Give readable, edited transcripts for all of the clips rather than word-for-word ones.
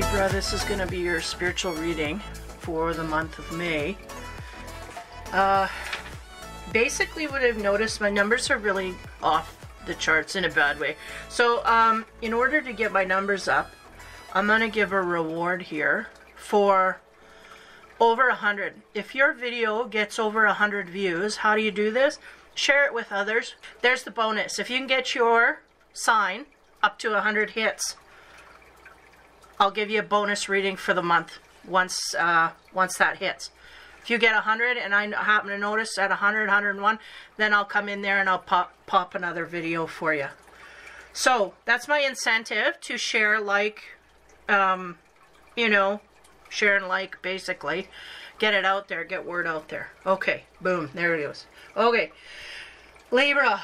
Libra, this is going to be your spiritual reading for the month of May. Basically what I've noticed, my numbers are really off the charts in a bad way. So in order to get my numbers up, I'm going to give a reward here for over 100. If your video gets over 100 views, how do you do this? Share it with others. There's the bonus. If you can get your sign up to 100 hits, I'll give you a bonus reading for the month once that hits. If you get 100 and I happen to notice at 100, 101, then I'll come in there and I'll pop another video for you. So that's my incentive, to share, like, you know, share and like, basically. Get it out there, get word out there. Okay, boom, there it is. Okay, Libra.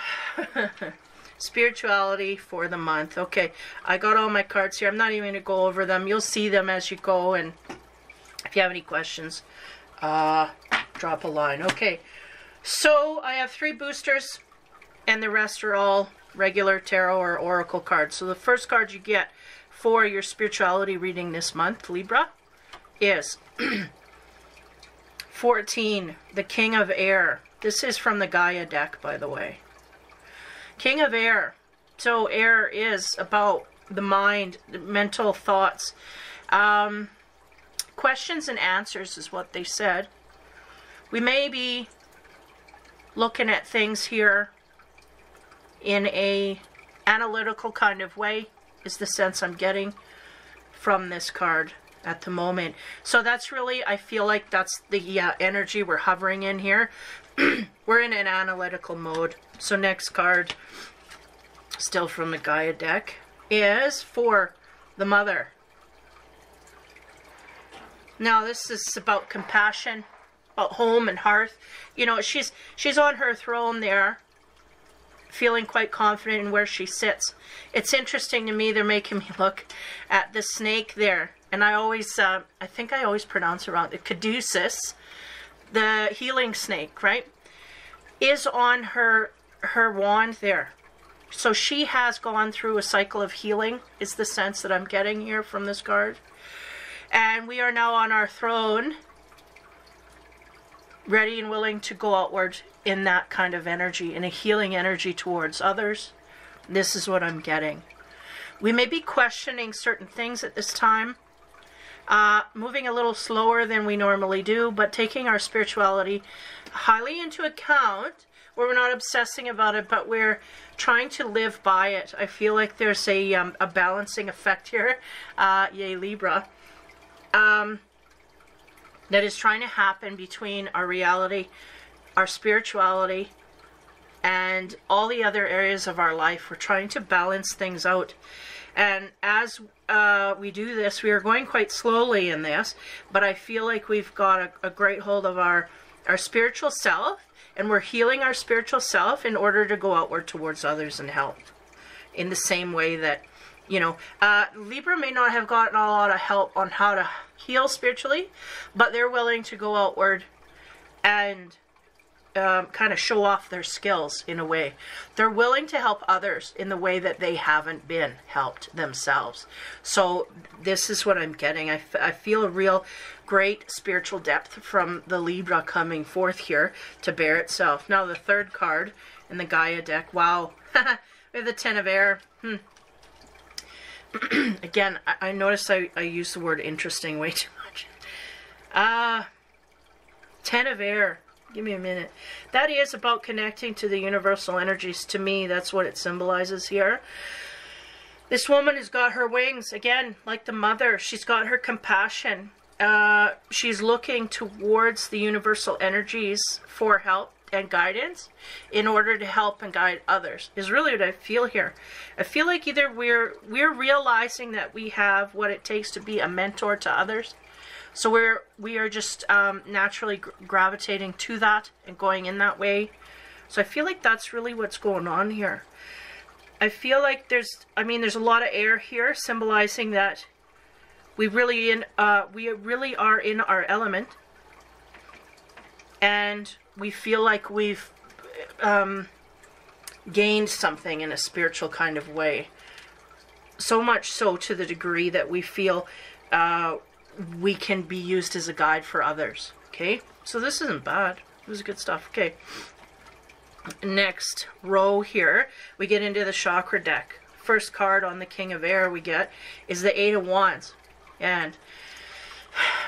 Spirituality for the month. Okay, I got all my cards here. I'm not even going to go over them. You'll see them as you go, and if you have any questions, drop a line. Okay, so I have 3 boosters, and the rest are all regular tarot or oracle cards. So the first card you get for your spirituality reading this month, Libra, is 14, the King of Air. This is from the Gaia deck, by the way. King of Air. So air is about the mind, the mental thoughts. Questions and answers is what they said. We may be looking at things here in a analytical kind of way, is the sense I'm getting from this card at the moment. So that's really, I feel like that's the energy we're hovering in here. We're in an analytical mode. So next card, still from the Gaia deck, is for the Mother. Now this is about compassion, about home and hearth. You know, she's on her throne there, feeling quite confident in where she sits. It's interesting to me, they're making me look at the snake there. And I always, I think I always pronounce it wrong, the caduceus, the healing snake, right, is on her wand there. So she has gone through a cycle of healing, is the sense that I'm getting here from this card. And we are now on our throne, ready and willing to go outward in that kind of energy, in a healing energy towards others. This is what I'm getting. We may be questioning certain things at this time, moving a little slower than we normally do, but taking our spirituality highly into account, where we're not obsessing about it, but we're trying to live by it. I feel like there's a balancing effect here, yay Libra, that is trying to happen between our reality, our spirituality, and all the other areas of our life. We're trying to balance things out. And as we do this, we are going quite slowly in this, but I feel like we've got a great hold of our spiritual self, and we're healing our spiritual self in order to go outward towards others and help. In the same way that, you know, Libra may not have gotten a lot of help on how to heal spiritually, but they're willing to go outward and kind of show off their skills in a way. They're willing to help others in the way that they haven't been helped themselves. So this is what I'm getting. I feel a real great spiritual depth from the Libra coming forth here to bear itself. Now the third card in the Gaia deck, wow, we have the Ten of Air. Again, I noticed I use the word interesting way too much. Ten of Air. Give me a minute. That is about connecting to the universal energies. To me, that's what it symbolizes here. This woman has got her wings, again, like the Mother. She's got her compassion. She's looking towards the universal energies for help and guidance in order to help and guide others, is really what I feel here. I feel like either we're realizing that we have what it takes to be a mentor to others. So we are just naturally gravitating to that and going in that way. So I feel like that's really what's going on here. I feel like there's a lot of air here, symbolizing that we really are in our element, and we feel like we've gained something in a spiritual kind of way. So much so to the degree that we feel we can be used as a guide for others. Okay, so this isn't bad. This is good stuff. Okay, next row here, we get into the chakra deck. First card on the King of Air we get is the Eight of Wands. And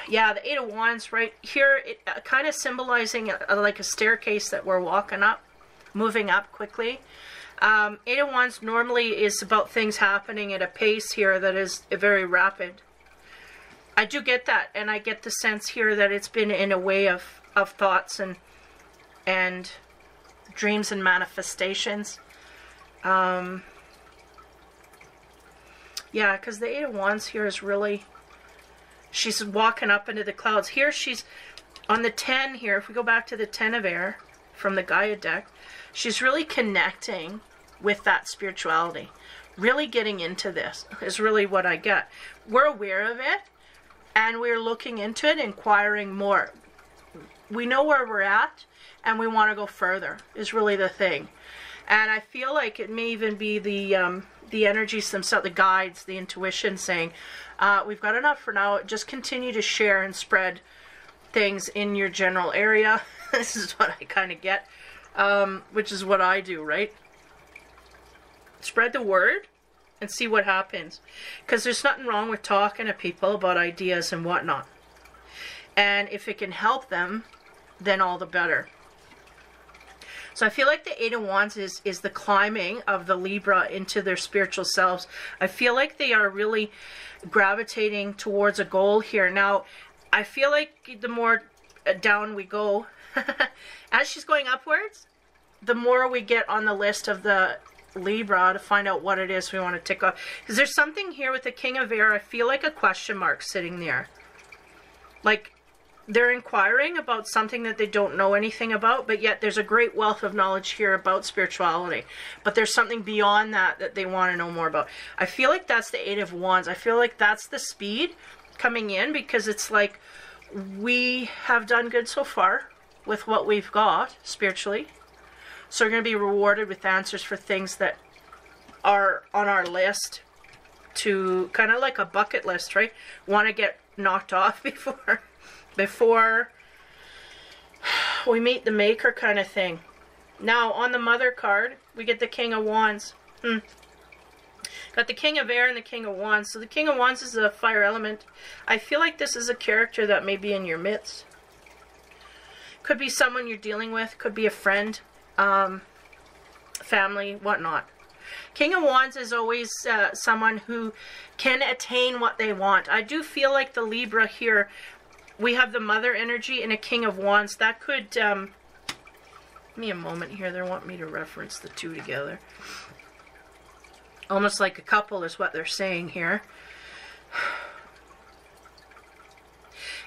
yeah, the Eight of Wands right here, it kind of symbolizing like a staircase that we're walking up, moving up quickly. Eight of Wands normally is about things happening at a pace here that is very rapid. I do get that, and I get the sense here that it's been in a way of thoughts and dreams and manifestations. Yeah, because the Eight of Wands here is really, she's walking up into the clouds. Here she's on the 10 here. If we go back to the 10 of Air from the Gaia deck, she's really connecting with that spirituality. Really getting into this is really what I get. We're aware of it, and we're looking into it, inquiring more. We know where we're at, and we want to go further, is really the thing. And I feel like it may even be the energies themselves, the guides, the intuition saying, we've got enough for now. Just continue to share and spread things in your general area. This is what I kind of get, which is what I do, right? Spread the word and see what happens. Because there's nothing wrong with talking to people about ideas and whatnot. And if it can help them, then all the better. So I feel like the Eight of Wands is the climbing of the Libra into their spiritual selves. I feel like they are really gravitating towards a goal here. Now, I feel like the more down we go, as she's going upwards, the more we get on the list of the Libra to find out what it is we want to tick off. Because there's something here with the King of Air, I feel like a question mark sitting there. Like, they're inquiring about something that they don't know anything about, but yet there's a great wealth of knowledge here about spirituality. But there's something beyond that that they want to know more about. I feel like that's the Eight of Wands. I feel like that's the speed coming in, because it's like we have done good so far with what we've got spiritually. So we're going to be rewarded with answers for things that are on our list, to kind of like a bucket list, right? Want to get knocked off before we meet the maker kind of thing. Now, on the Mother card, we get the King of Wands. Got the King of Air and the King of Wands. So the King of Wands is a fire element. I feel like this is a character that may be in your midst. Could be someone you're dealing with. Could be a friend, family, whatnot. King of Wands is always someone who can attain what they want. I do feel like the Libra here, we have the Mother energy and a King of Wands. That could, give me a moment here. They want me to reference the two together. Almost like a couple is what they're saying here.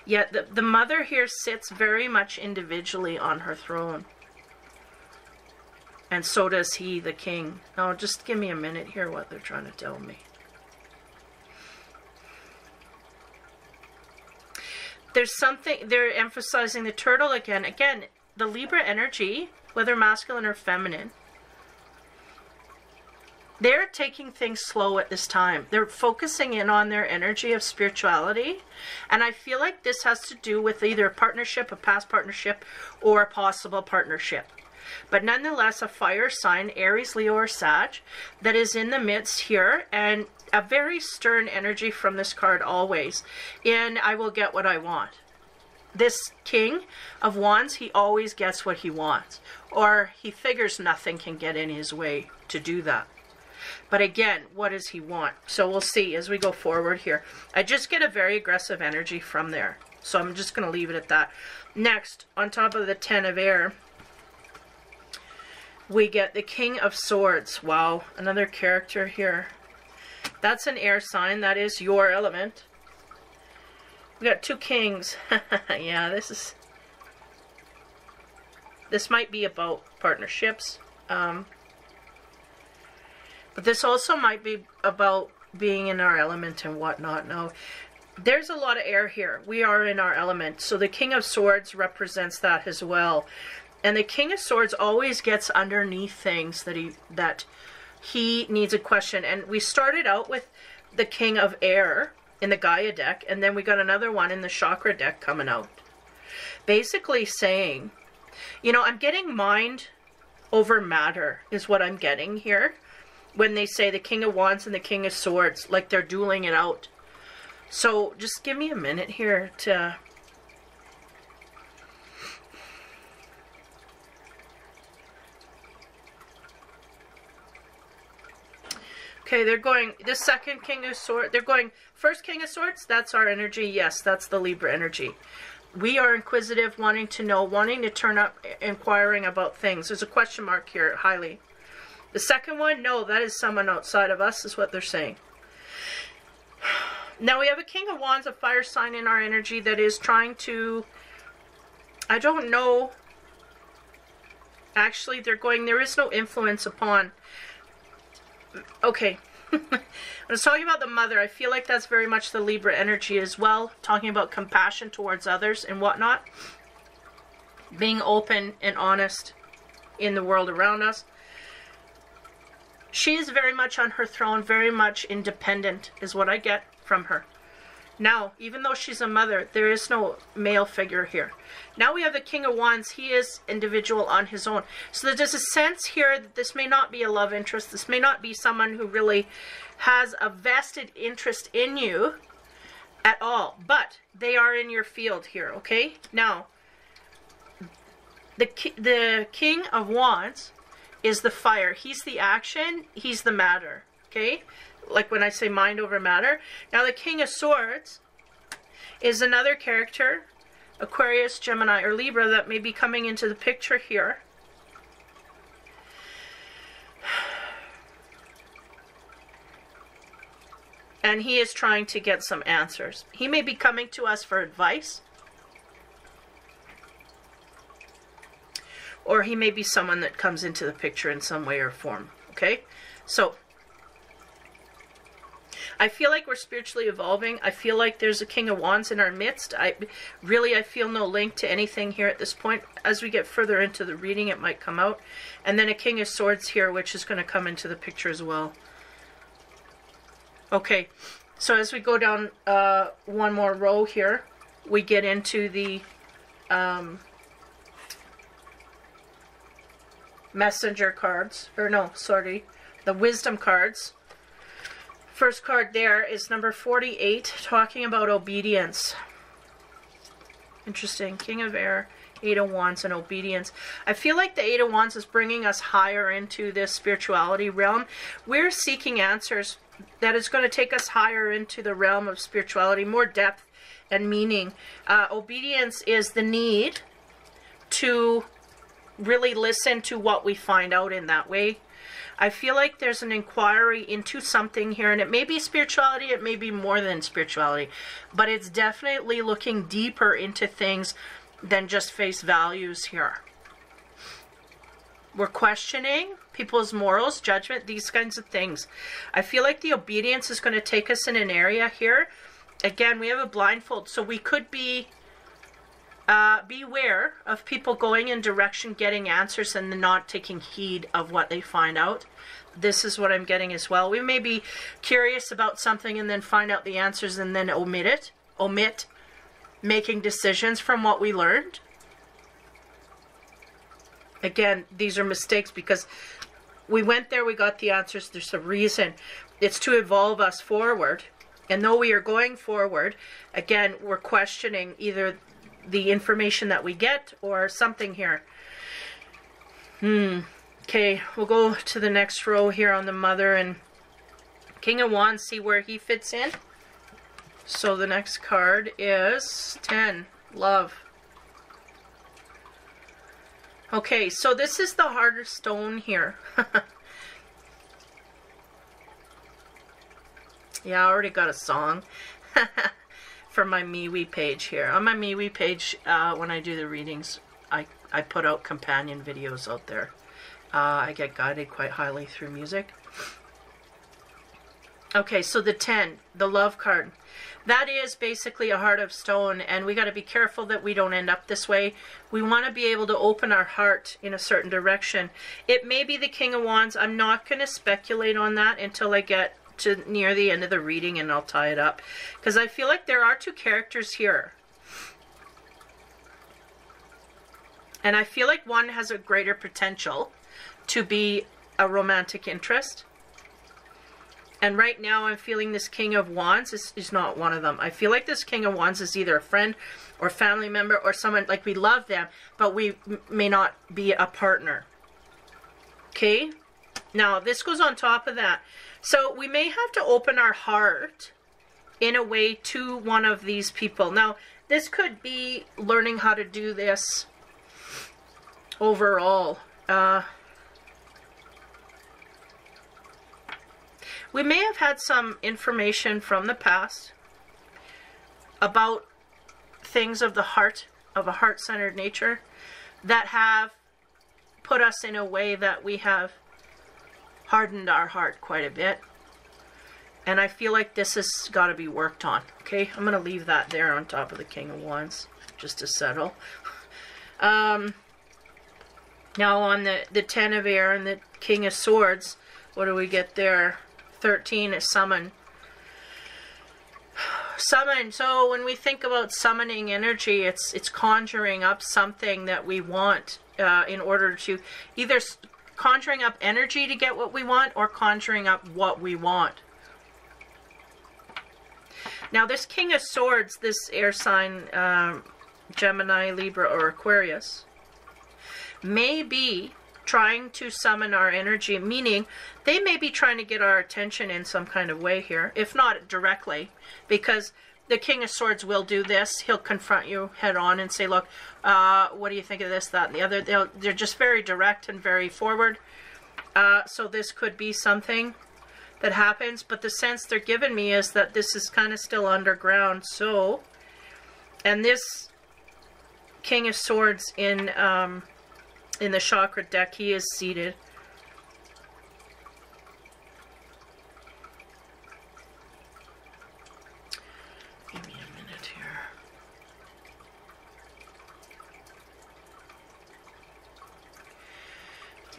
Yet the Mother here sits very much individually on her throne. And so does he, the King. Now, just give me a minute here what they're trying to tell me. There's something, they're emphasizing the turtle again. Again, the Libra energy, whether masculine or feminine, they're taking things slow at this time. They're focusing in on their energy of spirituality. And I feel like this has to do with either a partnership, a past partnership, or a possible partnership. But nonetheless, a fire sign, Aries, Leo, or Sag, that is in the midst here, and a very stern energy from this card always. And I will get what I want. This King of Wands, he always gets what he wants. Or he figures nothing can get in his way to do that. But again, what does he want? So we'll see as we go forward here. I just get a very aggressive energy from there. So I'm just going to leave it at that. Next, on top of the 10 of Air, we get the King of Swords. Wow, another character here. That's an air sign. That is your element. We got two kings. Yeah, this might be about partnerships. But this also might be about being in our element and whatnot. Now, there's a lot of air here. We are in our element. So the King of Swords represents that as well. And the King of Swords always gets underneath things that he needs a question. And we started out with the King of Air, in the Gaia deck, and then we got another one in the chakra deck coming out. Basically saying, you know, I'm getting mind over matter is what I'm getting here when they say the King of Wands and the King of Swords, like they're dueling it out. So just give me a minute here to... Okay, they're going, the second King of Swords, they're going, first King of Swords, that's our energy. Yes, that's the Libra energy. We are inquisitive, wanting to know, wanting to turn up, inquiring about things. There's a question mark here, highly. The second one, no, that is someone outside of us, is what they're saying. Now we have a King of Wands, a fire sign in our energy that is trying to, I don't know, actually they're going, there is no influence upon. Okay, I was talking about the mother. I feel like that's very much the Libra energy as well. Talking about compassion towards others and whatnot. Being open and honest in the world around us. She is very much on her throne, very much independent is what I get from her. Now, even though she's a mother, there is no male figure here. Now we have the King of Wands. He is individual on his own. So there's a sense here that this may not be a love interest. This may not be someone who really has a vested interest in you at all. But they are in your field here, okay? Now, the King of Wands is the fire. He's the action. He's the matter, okay? Like when I say mind over matter. Now the King of Swords is another character, Aquarius, Gemini, or Libra, that may be coming into the picture here. And he is trying to get some answers. He may be coming to us for advice. Or he may be someone that comes into the picture in some way or form, okay? So I feel like we're spiritually evolving. I feel like there's a King of Wands in our midst. I feel no link to anything here at this point. As we get further into the reading, it might come out. And then a King of Swords here, which is going to come into the picture as well. Okay, so as we go down one more row here, we get into the messenger cards. Or no, sorry, the wisdom cards. First card there is number 48, talking about obedience. Interesting. King of Air, Eight of Wands, and obedience. I feel like the Eight of Wands is bringing us higher into this spirituality realm. We're seeking answers that is going to take us higher into the realm of spirituality, more depth and meaning. Obedience is the need to really listen to what we find out in that way. I feel like there's an inquiry into something here, and it may be spirituality, it may be more than spirituality, but it's definitely looking deeper into things than just face values here. We're questioning people's morals, judgment, these kinds of things. I feel like the obedience is going to take us in an area here. Again, we have a blindfold, so we could be beware of people going in direction, getting answers, and not taking heed of what they find out. This is what I'm getting as well. We may be curious about something and then find out the answers and then omit making decisions from what we learned. Again, these are mistakes because we went there, we got the answers, there's a reason. It's to evolve us forward. And though we are going forward, again, we're questioning either the information that we get or something here. Okay, we'll go to the next row here on the mother and King of Wands, see where he fits in. So the next card is 10, love. Okay, so this is the harder stone here. Yeah, I already got a song. For my MeWe page here. On my MeWe page, when I do the readings, I put out companion videos out there. I get guided quite highly through music. Okay, so the 10, the love card. That is basically a heart of stone, and we got to be careful that we don't end up this way. We want to be able to open our heart in a certain direction. It may be the King of Wands. I'm not going to speculate on that until I get to near the end of the reading and I'll tie it up. Because I feel like there are two characters here. And I feel like one has a greater potential to be a romantic interest. And right now I'm feeling this King of Wands is not one of them. I feel like this King of Wands is either a friend or family member or someone, like we love them, but we may not be a partner. Okay? Now, this goes on top of that. So we may have to open our heart in a way to one of these people. Now, this could be learning how to do this overall. We may have had some information from the past about things of the heart, of a heart-centered nature, that have put us in a way that we have hardened our heart quite a bit. And I feel like this has got to be worked on. Okay, I'm going to leave that there on top of the King of Wands, just to settle. Now on the Ten of Air and the King of Swords, what do we get there? 13 is summon. Summon. So when we think about summoning energy, it's conjuring up something that we want in order to either conjuring up energy to get what we want or conjuring up what we want. Now this King of Swords, this air sign, Gemini, Libra, or Aquarius, may be trying to summon our energy, meaning they may be trying to get our attention in some kind of way here, if not directly, because the King of Swords will do this. He'll confront you head on and say, look, what do you think of this, that, and the other? They're just very direct and very forward. So this could be something that happens, but the sense they're giving me is that this is kind of still underground. So, and this King of Swords in the chakra deck, he is seated. Give me a minute here.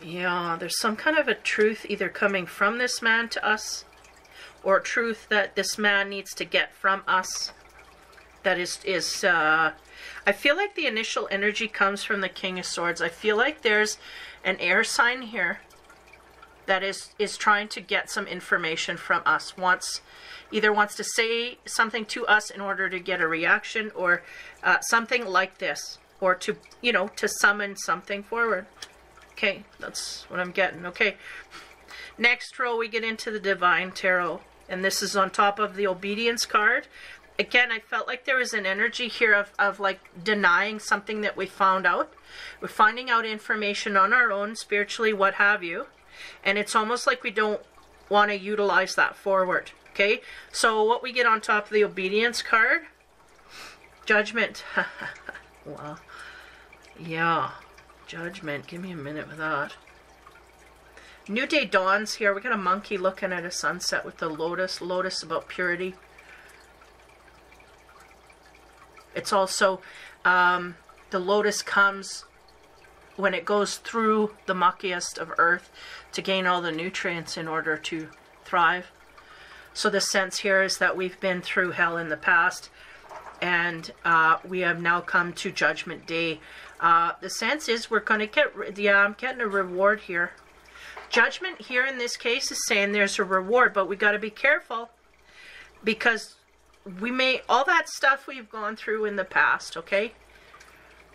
Yeah, there's some kind of a truth either coming from this man to us, or truth that this man needs to get from us. That is I feel like the initial energy comes from the King of Swords. I feel like there's an air sign here that is trying to get some information from us. Either wants to say something to us in order to get a reaction, or something like this, or to, you know, to summon something forward. Okay, that's what I'm getting. Okay, next row we get into the Divine Tarot, and this is on top of the Obedience card. Again, I felt like there was an energy here of like denying something that we found out. We're finding out information on our own, spiritually, what have you. And it's almost like we don't want to utilize that forward. Okay? So what we get on top of the Obedience card? Judgment. Wow. Yeah. Judgment. Give me a minute with that. New day dawns here. We got a monkey looking at a sunset with the lotus. Lotus about purity. It's also, the lotus comes when it goes through the muckiest of earth to gain all the nutrients in order to thrive. So the sense here is that we've been through hell in the past, and we have now come to Judgment Day. The sense is we're going to get, yeah, I'm getting a reward here. Judgment here in this case is saying there's a reward, but we got to be careful, because we may, all that stuff we've gone through in the past, okay?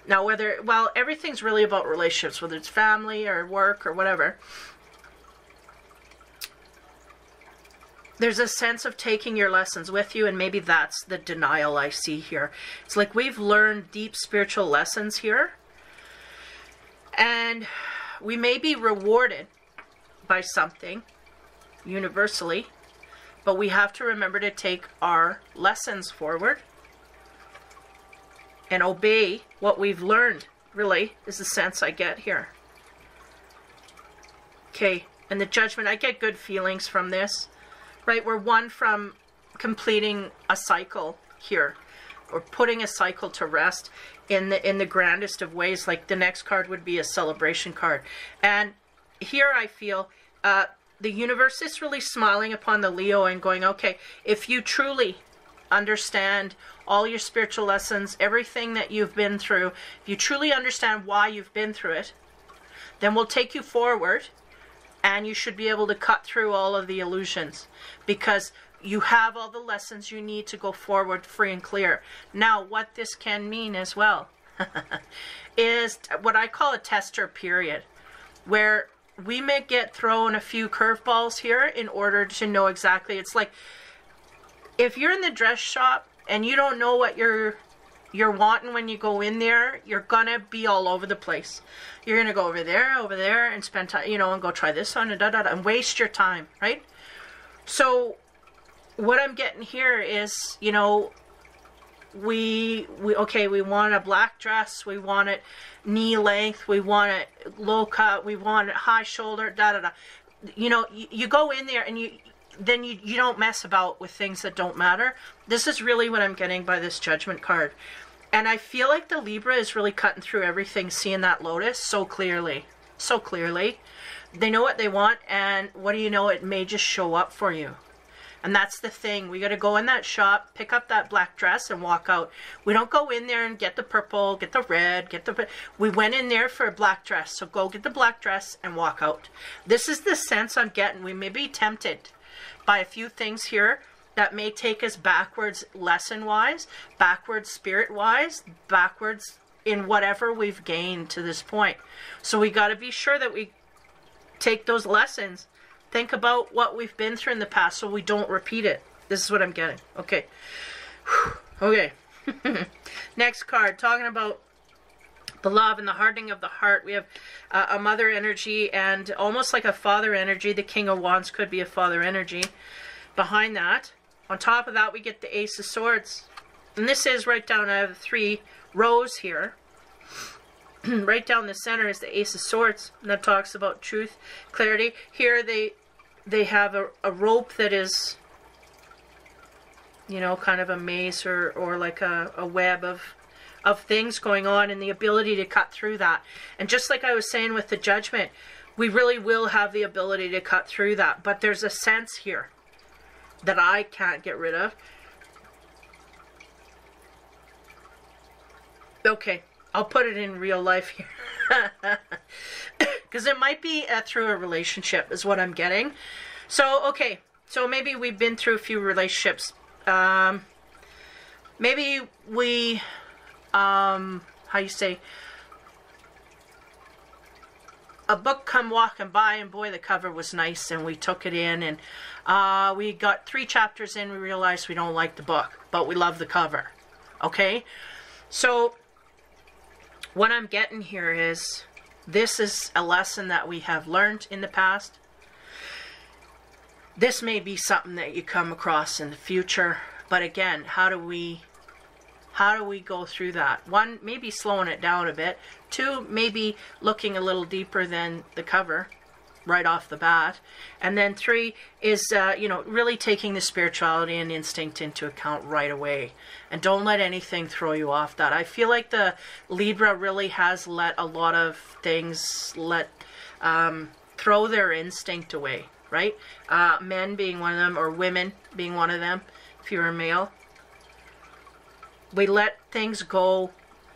Now whether, well, everything's really about relationships, whether it's family or work or whatever. There's a sense of taking your lessons with you, and maybe that's the denial I see here. It's like we've learned deep spiritual lessons here, and we may be rewarded by something universally, but we have to remember to take our lessons forward and obey what we've learned, really, is the sense I get here. Okay, and the Judgment, I get good feelings from this, right? We're one from completing a cycle here, or putting a cycle to rest in the grandest of ways. Like the next card would be a celebration card. And here I feel the universe is really smiling upon the Leo and going, okay, if you truly understand all your spiritual lessons, everything that you've been through, if you truly understand why you've been through it, then we'll take you forward, and you should be able to cut through all of the illusions, because you have all the lessons you need to go forward free and clear. Now, what this can mean as well is what I call a tester period, where we may get thrown a few curveballs here in order to know exactly. It's like if you're in the dress shop and you don't know what you're wanting when you go in there, you're gonna be all over the place. You're gonna go over there, and spend time, you know, and go try this on and and waste your time, right? So what I'm getting here is, you know, we want a black dress, we want it knee length, we want it low cut, we want it high shoulder, You know, you go in there and you don't mess about with things that don't matter. This is really what I'm getting by this Judgment card. And I feel like the Libra is really cutting through everything, seeing that Lotus so clearly. So clearly. They know what they want, and what do you know, it may just show up for you. And that's the thing. We got to go in that shop, pick up that black dress, and walk out. We don't go in there and get the purple, get the red, we went in there for a black dress. So go get the black dress and walk out. This is the sense I'm getting. We may be tempted by a few things here that may take us backwards lesson-wise, backwards spirit-wise, backwards in whatever we've gained to this point. So we got to be sure that we take those lessons. Think about what we've been through in the past so we don't repeat it. This is what I'm getting. Okay. Okay. Next card, talking about the love and the hardening of the heart. We have a mother energy and almost like a father energy. The King of Wands could be a father energy behind that. On top of that, we get the Ace of Swords. And this is right down, I have 3 rows here. Right down the center is the Ace of Swords. And that talks about truth, clarity. Here they have a rope that is, you know, kind of a maze or like a web of things going on, and the ability to cut through that. And just like I was saying with the Judgment, we really will have the ability to cut through that. But there's a sense here that I can't get rid of. Okay, I'll put it in real life here. Because it might be through a relationship is what I'm getting. So, okay, so maybe we've been through a few relationships. Maybe we, how you say, a book come walking by, and boy, the cover was nice, and we took it in, and we got 3 chapters in, we realized we don't like the book, but we love the cover. Okay? So what I'm getting here is, this is a lesson that we have learned in the past. This may be something that you come across in the future, but again, how do we go through that? 1, maybe slowing it down a bit. 2, maybe looking a little deeper than the cover right off the bat. And then 3 is, you know, really taking the spirituality and instinct into account right away. And don't let anything throw you off that. I feel like the Libra really has let a lot of things throw their instinct away, right? Men being one of them, or women being one of them, if you're a male. We let things go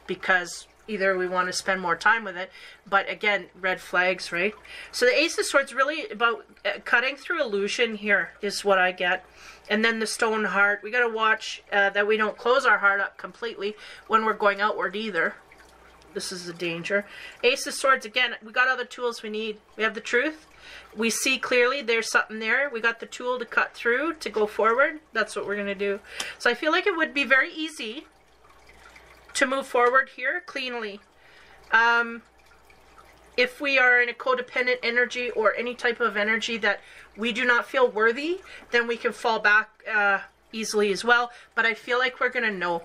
because either we want to spend more time with it, but again, red flags, right? So the Ace of Swords really about cutting through illusion here is what I get. And then the stone heart, we got to watch that we don't close our heart up completely when we're going outward either. This is a danger. Ace of Swords, again, we got all the tools we need. We have the truth. We see clearly there's something there. We got the tool to cut through, to go forward. That's what we're going to do. So I feel like it would be very easy to move forward here cleanly. If we are in a codependent energy or any type of energy that we do not feel worthy, then we can fall back easily as well. But I feel like we're going to know.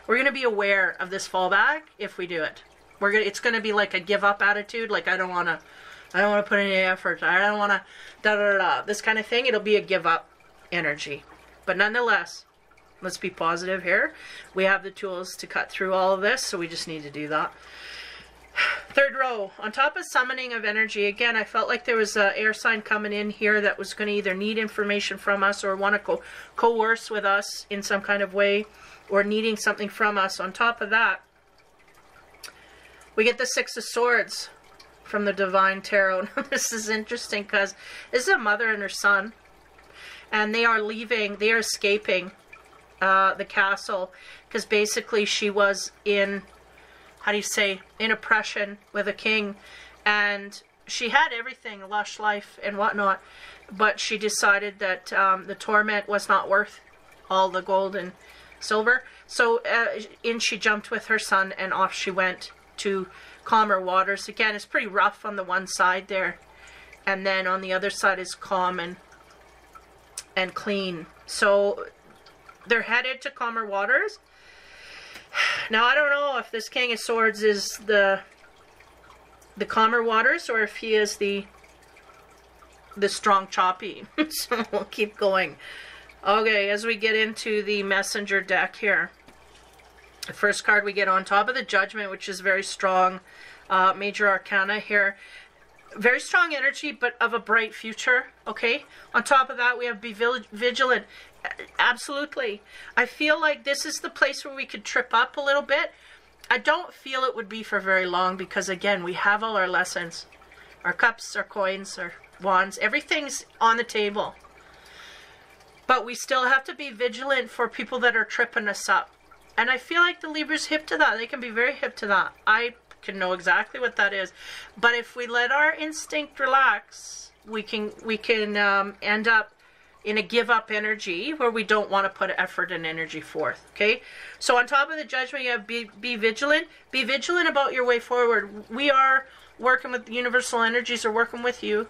We're going to be aware of this fallback if we do it. It's going to be like a give up attitude. Like, I don't want to put any effort. I don't want to this kind of thing. It'll be a give up energy. But nonetheless, let's be positive here. We have the tools to cut through all of this, so we just need to do that. Third row, on top of summoning of energy, again, I felt like there was an air sign coming in here that was going to either need information from us or want to coerce with us in some kind of way, or needing something from us. On top of that, we get the Six of Swords from the Divine Tarot. This is interesting because this is a mother and her son, and they are leaving, they are escaping the castle, because basically she was in, how do you say, in oppression with a king, and she had everything, a lush life and whatnot, but she decided that the torment was not worth all the gold and silver. So in she jumped with her son, and off she went to calmer waters. Again, it's pretty rough on the one side there, and then on the other side is calm and clean. So they're headed to calmer waters. Now, I don't know if this King of Swords is the calmer waters, or if he is the strong choppy. So we'll keep going. Okay, as we get into the messenger deck here, the first card we get on top of the Judgment, which is very strong, major arcana here. Very strong energy, but of a bright future, okay? On top of that, we have be vigilant. Absolutely. I feel like this is the place where we could trip up a little bit. I don't feel it would be for very long, because, again, we have all our lessons. Our cups, our coins, our wands, everything's on the table. But we still have to be vigilant for people that are tripping us up. And I feel like the Libra's hip to that. They can be very hip to that. I can know exactly what that is. But if we let our instinct relax, we can end up in a give up energy where we don't want to put effort and energy forth. Okay, so on top of the Judgment, you have be vigilant. Be vigilant about your way forward. We are working with universal energies, are working with you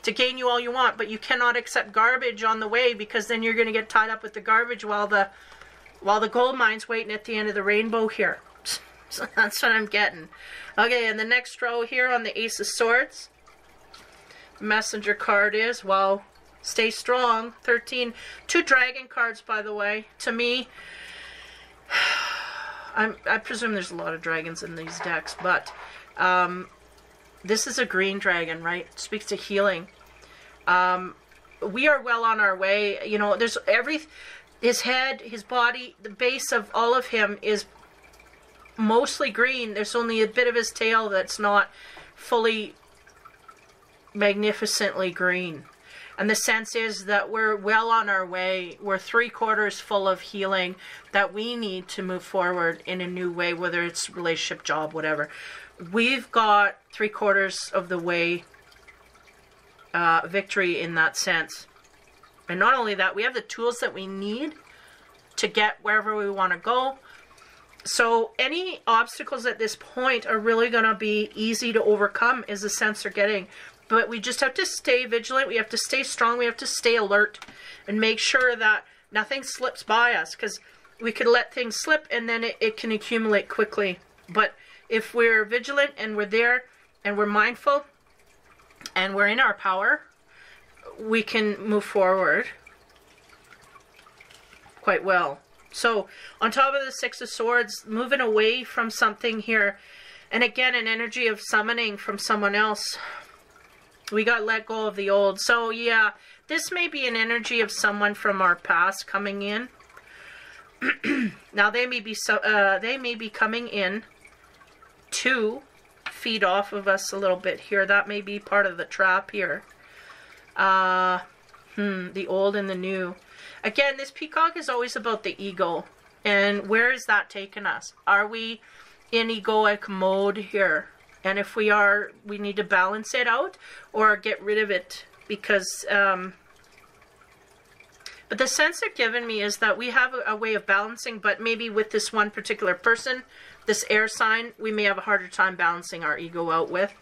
to gain you all you want, but you cannot accept garbage on the way, because then you're going to get tied up with the garbage while the gold mine's waiting at the end of the rainbow here. So that's what I'm getting. Okay, and the next row here on the Ace of Swords, messenger card is, well, stay strong. 13. 2 dragon cards, by the way. To me, I presume there's a lot of dragons in these decks, but this is a green dragon, right? It speaks to healing. We are well on our way. You know, there's his head, his body, the base of all of him is mostly green. There's only a bit of his tail that's not fully magnificently green. And the sense is that we're well on our way. We're 3/4 full of healing that we need to move forward in a new way, whether it's relationship, job, whatever. We've got 3/4 of the way victory in that sense. And not only that, we have the tools that we need to get wherever we want to go. So any obstacles at this point are really going to be easy to overcome, is the sense they're getting. But we just have to stay vigilant. We have to stay strong. We have to stay alert and make sure that nothing slips by us, because we could let things slip and then it can accumulate quickly. But if we're vigilant and we're there and we're mindful and we're in our power, we can move forward quite well. So on top of the Six of Swords, moving away from something here, and again an energy of summoning from someone else. We got let go of the old. So yeah, this may be an energy of someone from our past coming in. Now they may be coming in to feed off of us a little bit here. That may be part of the trap here. The old and the new. Again, this peacock is always about the ego. And where is that taking us? Are we in egoic mode here? And if we are, we need to balance it out or get rid of it, because but the sense they're giving me is that we have a way of balancing, but maybe with this one particular person, this air sign, we may have a harder time balancing our ego out with.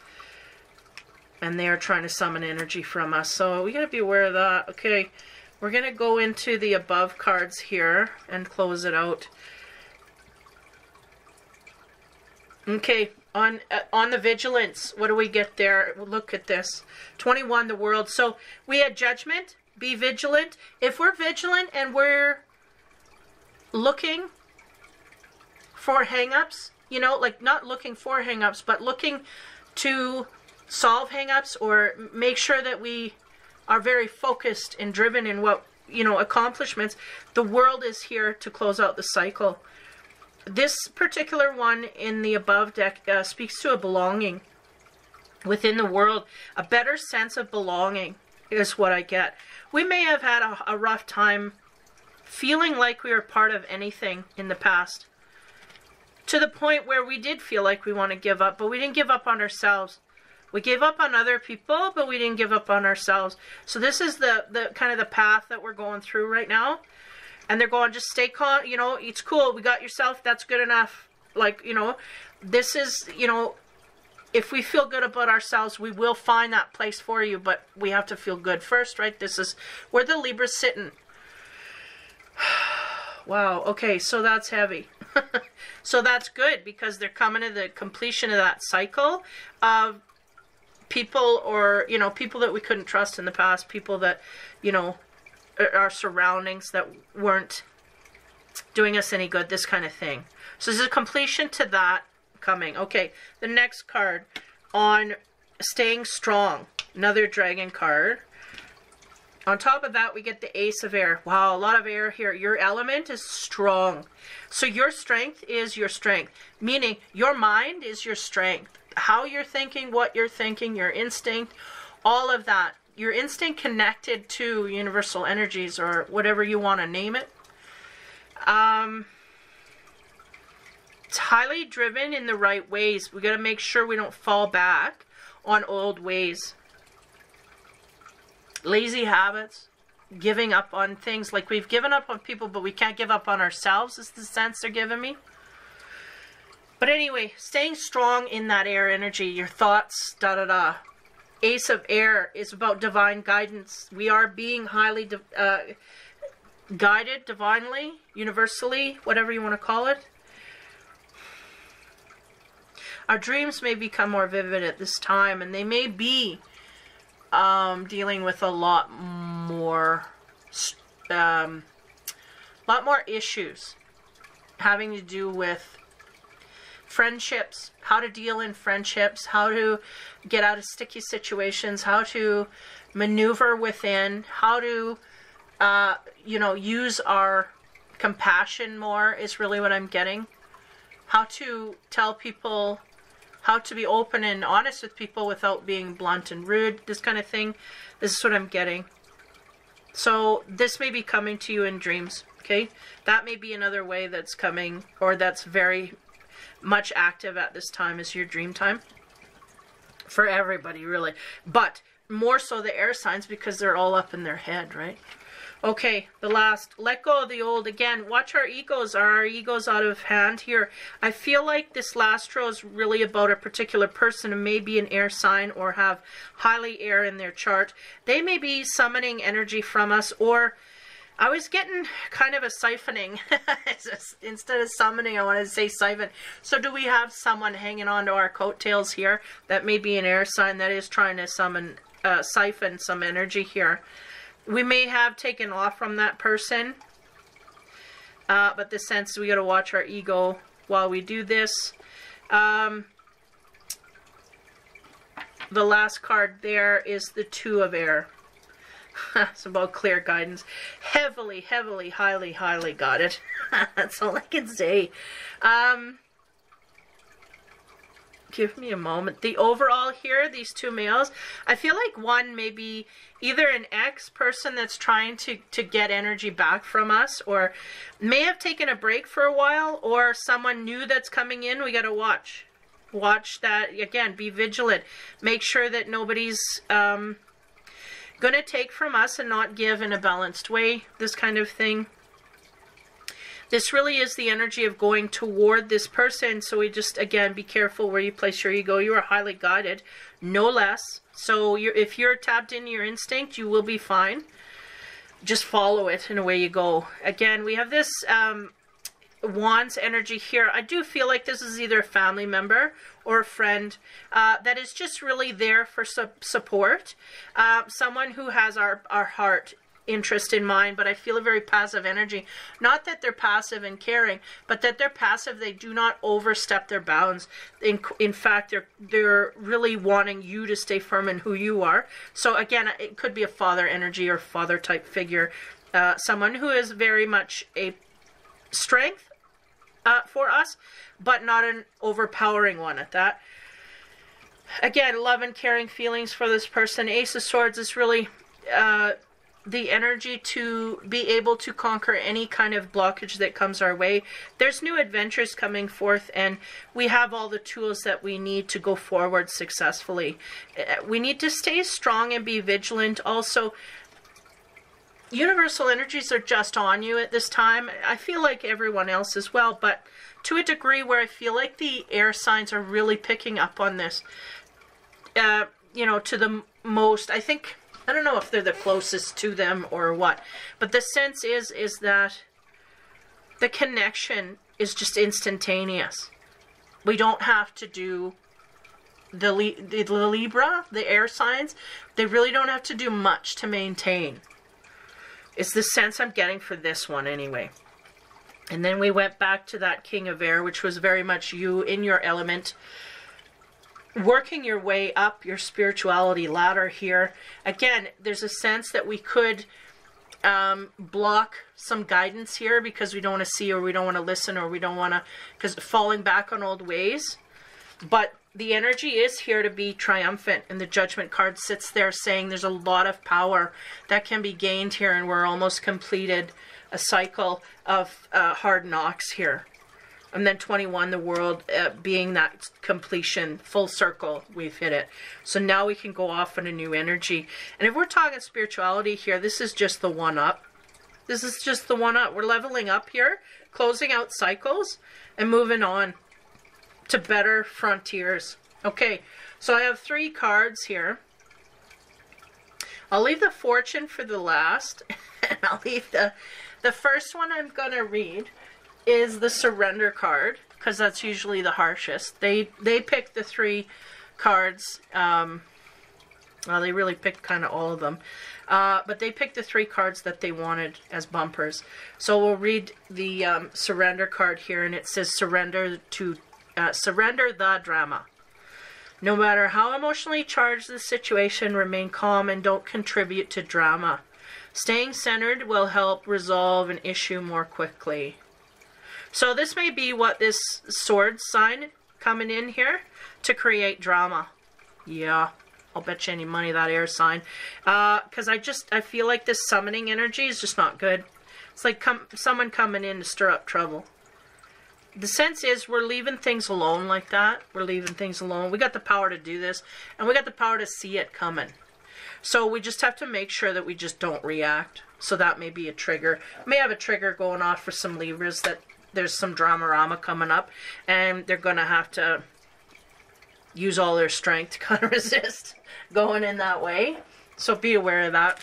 And they are trying to summon energy from us. So we got to be aware of that. Okay, we're going to go into the above cards here and close it out. Okay, on the vigilance, what do we get there? Look at this. 21, the world. So we had Judgment, be vigilant. If we're vigilant and we're looking for hang-ups you know, like not looking for hang-ups, but looking to solve hang-ups or make sure that we are very focused and driven in what, you know, accomplishments. The world is here to close out the cycle. This particular one in the above deck speaks to a belonging within the world. A better sense of belonging is what I get. We may have had a rough time feeling like we were part of anything in the past, to the point where we did feel like we want to give up, but we didn't give up on ourselves. We gave up on other people, but we didn't give up on ourselves. So this is the kind of the path that we're going through right now. And they're going, just stay calm, you know, it's cool. We got yourself. That's good enough. Like, you know, this is, you know, if we feel good about ourselves, we will find that place for you, but we have to feel good first, right? This is where the Libra's sitting. Wow. Okay. So that's heavy. So that's good, because they're coming to the completion of that cycle of people, or, you know, people that we couldn't trust in the past, people that, you know, our surroundings that weren't doing us any good, this kind of thing. So there's a completion to that coming. Okay, the next card on staying strong, another dragon card. On top of that, we get the Ace of Air. Wow, a lot of air here. Your element is strong. So your strength is your strength, meaning your mind is your strength. How you're thinking, what you're thinking, your instinct, all of that. Your instinct connected to universal energies, or whatever you want to name it. It's highly driven in the right ways. We got to make sure we don't fall back on old ways. Lazy habits, giving up on things. Like, we've given up on people, but we can't give up on ourselves, is the sense they're giving me. But anyway, staying strong in that air energy, your thoughts, da-da-da. Ace of Air is about divine guidance. We are being highly guided divinely, universally, whatever you want to call it. Our dreams may become more vivid at this time, and they may be dealing with a lot more issues having to do with friendships, how to deal in friendships, how to get out of sticky situations, how to maneuver within, how to, you know, use our compassion more is really what I'm getting. How to tell people, how to be open and honest with people without being blunt and rude, this kind of thing. This is what I'm getting. So this may be coming to you in dreams, okay? That may be another way that's coming, or that's very much active at this time, is your dream time. For everybody, really. But more so the air signs, because they're all up in their head, right? Okay, the last, let go of the old. Again, watch our egos. Are our egos out of hand here? I feel like this last row is really about a particular person who may be an air sign or have highly air in their chart. They may be summoning energy from us, or I was getting kind of a siphoning. Instead of summoning, I wanted to say siphon. So do we have someone hanging on to our coattails here that may be an air sign that is trying to summon, siphon some energy here? We may have taken off from that person, but the sense we got to watch our ego while we do this. The last card there is the Two of Air. It's about clear guidance. Heavily, heavily, highly, highly got it. That's all I can say. Give me a moment. The overall here, these two males, I feel like one may be either an ex-person that's trying to get energy back from us, or may have taken a break for a while, or someone new that's coming in. We got to watch. Watch that. Again, be vigilant. Make sure that nobody's going to take from us and not give in a balanced way, this kind of thing. This really is the energy of going toward this person. So we just, again, be careful where you place your ego. You are highly guided, no less. So if you're tapped into your instinct, you will be fine. Just follow it and away you go. Again, we have this Wands energy here. I do feel like this is either a family member or a friend that is just really there for support. Someone who has our heart interest in mine, but I feel a very passive energy. Not that they're passive and caring, but that they're passive. They do not overstep their bounds. In fact, they're really wanting you to stay firm in who you are. So again, it could be a father energy or father type figure. Someone who is very much a strength for us, but not an overpowering one at that. Again, love and caring feelings for this person. Ace of Swords is really the energy to be able to conquer any kind of blockage that comes our way. There's new adventures coming forth, and we have all the tools that we need to go forward successfully. We need to stay strong and be vigilant. Also, universal energies are just on you at this time. I feel like everyone else as well, but to a degree where I feel like the air signs are really picking up on this. You know, to the most, I think, I don't know if they're the closest to them or what, but the sense is that the connection is just instantaneous. We don't have to do the Libra, the air signs. They really don't have to do much to maintain. It's the sense I'm getting for this one anyway. And then we went back to that King of Air, which was very much you in your element, working your way up your spirituality ladder here. Again, there's a sense that we could block some guidance here because we don't want to see, or we don't want to listen, or we don't want to, because falling back on old ways. But the energy is here to be triumphant, and the Judgment card sits there saying there's a lot of power that can be gained here, and we're almost completed a cycle of hard knocks here. And then 21, the World, being that completion, full circle, we've hit it. So now we can go off on a new energy. And if we're talking spirituality here, this is just the one up. This is just the one up. We're leveling up here, closing out cycles, and moving on to better frontiers. Okay, so I have 3 cards here. I'll leave the Fortune for the last. And I'll leave the first one I'm going to read is the Surrender card, because that's usually the harshest. They picked the 3 cards. Well, they really picked kind of all of them. But they picked the 3 cards that they wanted as bumpers. So we'll read the Surrender card here, and it says surrender the drama. No matter how emotionally charged the situation, remain calm and don't contribute to drama. Staying centered will help resolve an issue more quickly. So this may be what this sword sign coming in here to create drama. Yeah, I'll bet you any money that air sign. Because I feel like this summoning energy is just not good. It's like someone coming in to stir up trouble. The sense is we're leaving things alone like that. We're leaving things alone. We got the power to do this, and we got the power to see it coming. So we just have to make sure that we just don't react. So that may be a trigger. May have a trigger going off for some Libras that there's some drama-rama coming up, and they're going to have to use all their strength to kind of resist going in that way. So be aware of that.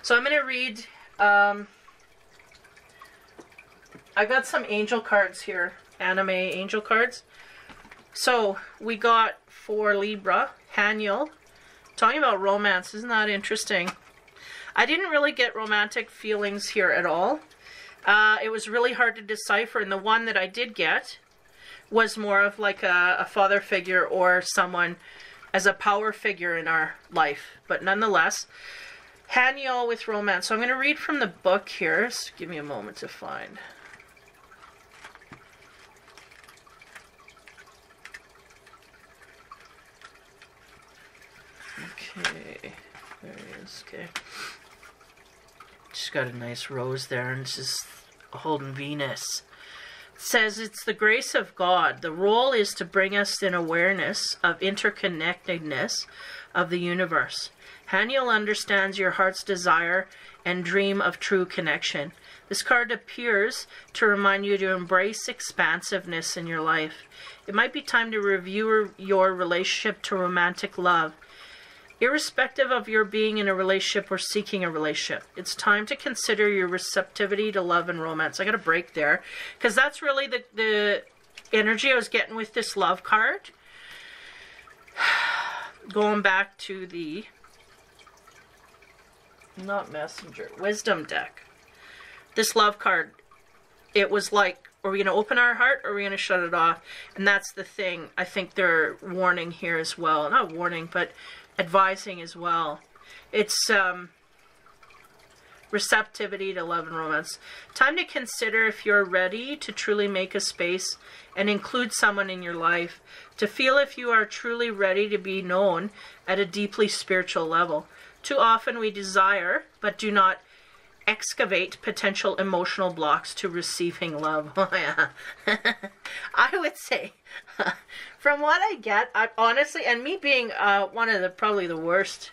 So I'm going to read... I got some angel cards here, anime angel cards. So we got for Libra, Haniel, talking about romance. Isn't that interesting? I didn't really get romantic feelings here at all. It was really hard to decipher, and the one that I did get was more of like a father figure or someone as a power figure in our life. But nonetheless, Haniel with romance. So I'm going to read from the book here. So give me a moment to find. Okay, there it is. Okay, just got a nice rose there, and this is holding Venus. It says it's the grace of God. The role is to bring us in awareness of interconnectedness of the universe. Haniel understands your heart's desire and dream of true connection. This card appears to remind you to embrace expansiveness in your life. It might be time to review your relationship to romantic love. Irrespective of your being in a relationship or seeking a relationship, it's time to consider your receptivity to love and romance. I got a break there, because that's really the energy I was getting with this love card. Going back to the Not messenger. Wisdom deck. This love card, it was like, are we going to open our heart or are we going to shut it off? And that's the thing. I think they're warning here as well. Not warning, but advising as well. It's receptivity to love and romance. Time to consider if you're ready to truly make a space and include someone in your life. To feel if you are truly ready to be known at a deeply spiritual level. Too often we desire, but do not excavate potential emotional blocks to receiving love. Oh, yeah. I would say, from what I get, I honestly, and me being one of the probably the worst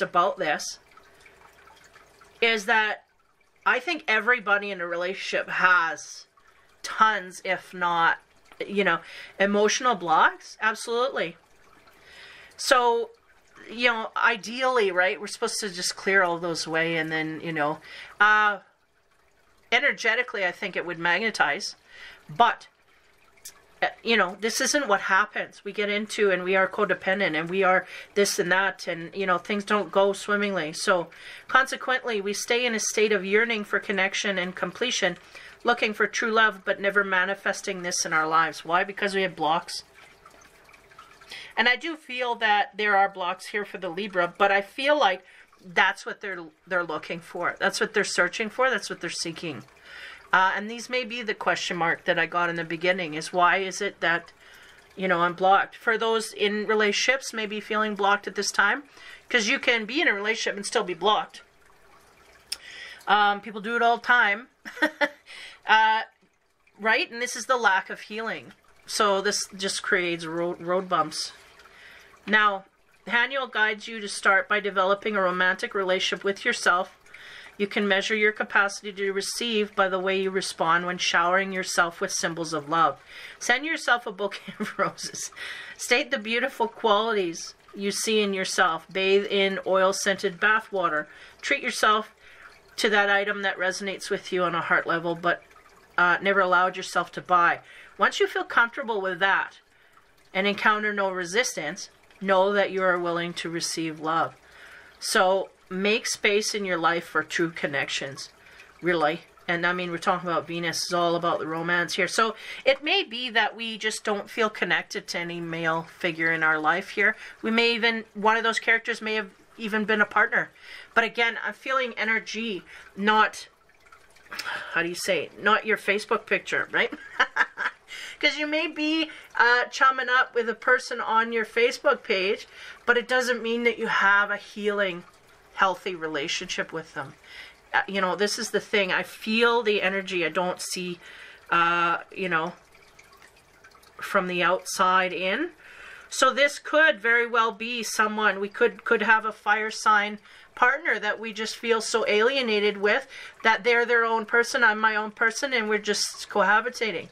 about this, is that I think everybody in a relationship has tons, if not, you know, emotional blocks. Absolutely. So, you know, ideally, right, we're supposed to just clear all those away, and then, you know, energetically, I think it would magnetize, but, you know, this isn't what happens. We get into, and we are codependent, and we are this and that, and, you know, things don't go swimmingly. So, consequently, we stay in a state of yearning for connection and completion, looking for true love, but never manifesting this in our lives. Why? Because we have blocks. And I do feel that there are blocks here for the Libra, but I feel like that's what they're looking for. That's what they're searching for. That's what they're seeking. And these may be the question mark that I got in the beginning, is why is it that, you know, I'm blocked? For those in relationships, maybe feeling blocked at this time, because you can be in a relationship and still be blocked. People do it all the time. Right? And this is the lack of healing. So this just creates road bumps. Now, Haniel guides you to start by developing a romantic relationship with yourself. You can measure your capacity to receive by the way you respond when showering yourself with symbols of love. Send yourself a bouquet of roses. State the beautiful qualities you see in yourself. Bathe in oil-scented bath water. Treat yourself to that item that resonates with you on a heart level, but never allowed yourself to buy. Once you feel comfortable with that and encounter no resistance, know that you are willing to receive love. So make space in your life for true connections, really. And I mean, we're talking about Venus, is all about the romance here. So it may be that we just don't feel connected to any male figure in our life here. We may even, one of those characters may have even been a partner. But again, I'm feeling energy, not, how do you say, not your Facebook picture, right? Because you may be chumming up with a person on your Facebook page, but it doesn't mean that you have a healing, healthy relationship with them. You know, this is the thing. I feel the energy. I don't see, you know, from the outside in. So this could very well be someone, we could have a fire sign partner that we just feel so alienated with, that they're their own person, I'm my own person, and we're just cohabitating.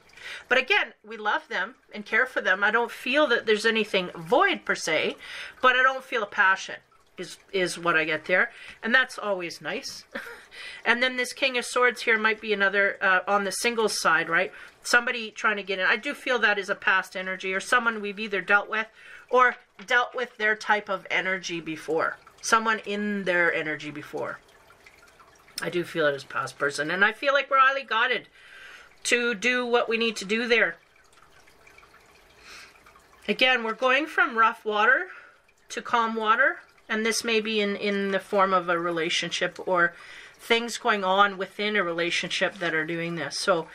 But again, we love them and care for them. I don't feel that there's anything void per se, but I don't feel a passion is what I get there. And that's always nice. And then this King of Swords here might be another, on the singles side, right? Somebody trying to get in. I do feel that is a past energy, or someone we've either dealt with or dealt with their type of energy before. Someone in their energy before. I do feel it as a past person. And I feel like we're highly guided to do what we need to do there. Again, we're going from rough water to calm water. And this may be in the form of a relationship or things going on within a relationship that are doing this. So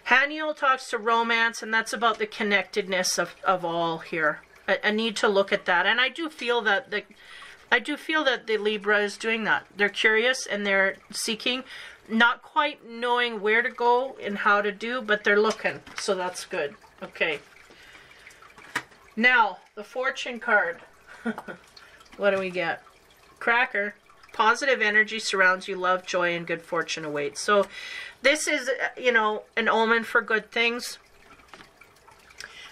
Haniel talks to romance, and that's about the connectedness of all here. I need to look at that. And I do feel that the Libra is doing that. They're curious and they're seeking, not quite knowing where to go and how to do, but they're looking. So that's good. Okay. Now, the Fortune card. What do we get? Cracker. Positive energy surrounds you. Love, joy, and good fortune awaits. So this is, you know, an omen for good things.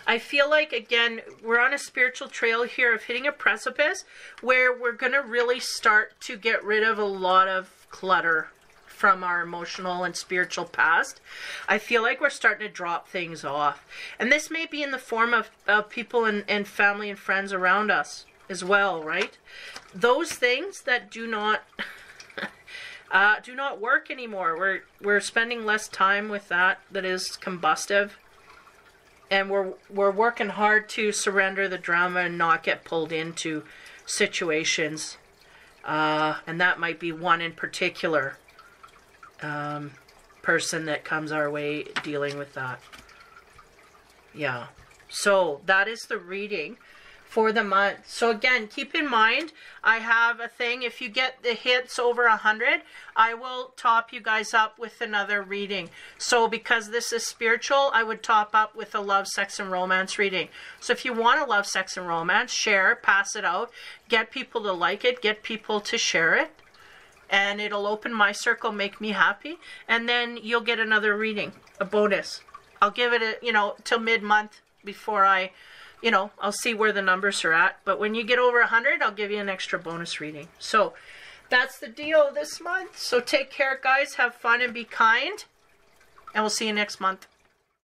I feel like, again, we're on a spiritual trail here of hitting a precipice where we're going to really start to get rid of a lot of clutter from our emotional and spiritual past. I feel like we're starting to drop things off. And this may be in the form of people and family and friends around us. as well, right? Those things that do not work anymore. We're spending less time with that is combustive, and we're working hard to surrender the drama and not get pulled into situations. And that might be one in particular person that comes our way dealing with that. Yeah. So that is the reading for the month. So again, keep in mind, I have a thing. If you get the hits over 100, I will top you guys up with another reading. So because this is spiritual, I would top up with a love, sex, and romance reading. So if you want to love, sex, and romance, share, pass it out, get people to like it, get people to share it, and it'll open my circle, make me happy, and then you'll get another reading, a bonus. I'll give it till mid-month before I'll see where the numbers are at. But when you get over 100, I'll give you an extra bonus reading. So that's the deal this month. So take care, guys. Have fun and be kind. And we'll see you next month.